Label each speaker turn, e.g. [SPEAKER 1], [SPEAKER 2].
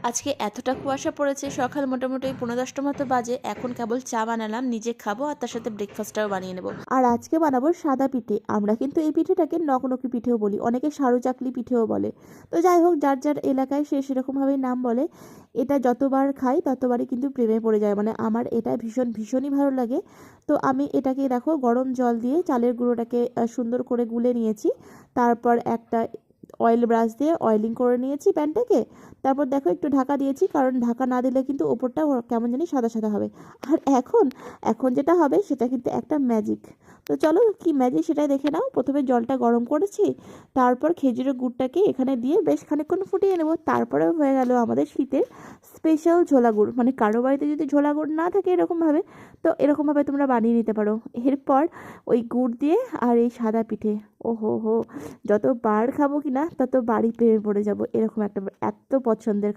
[SPEAKER 1] আজকে এতটা কুয়াশা পড়েছে, সকাল মোটামুটি 10:30 মতো বাজে। এখন কেবল চা বানালাম, নিজে খাবো আর তার সাথে ব্রেকফাস্টটাও বানিয়ে নেব। আর আজকে বানাবো সাদা পিঠে। আমরা কিন্তু এই পিঠেটাকে নকনকি পিঠেও বলি, অনেকে সারু চাকলি পিঠেও বলে। তো যাই হোক, যার যার এলাকায় সে সেরকমভাবেই নাম বলে। এটা যতবার খাই ততবারই কিন্তু প্রেমে পড়ে যায়, মানে আমার এটা ভীষণই ভালো লাগে। তো আমি এটাকে দেখো গরম জল দিয়ে চালের গুঁড়োটাকে সুন্দর করে গুলে নিয়েছি। তারপর একটা অয়েল ব্রাশ দিয়ে অয়েলিং করে নিয়েছি প্যানটাকে। তারপর দেখো একটু ঢাকা দিয়েছি, কারণ ঢাকা না দিলে কিন্তু ওপরটা কেমন জানি সাদা সাদা হবে। আর এখন যেটা হবে সেটা কিন্তু একটা ম্যাজিক। তো চলো কি ম্যাজিক সেটাই দেখে নাও। প্রথমে জলটা গরম করেছি, তারপর খেজুরের গুড়টাকে এখানে দিয়ে বেশ খানিকক্ষণ ফুটিয়ে নেব। তারপরে হয়ে গেল আমাদের শীতের স্পেশাল ঝোলা গুড়। মানে কারো বাড়িতে যদি ঝোলা গুড় না থাকে এরকমভাবে, তো এরকমভাবে তোমরা বানিয়ে নিতে পারো। এরপর ওই গুড় দিয়ে আর এই সাদা পিঠে, ও হো হো, যতবার খাবো কি না ততবারই প্রেমে পড়ে যাব। এরকম একটা এত পছন্দের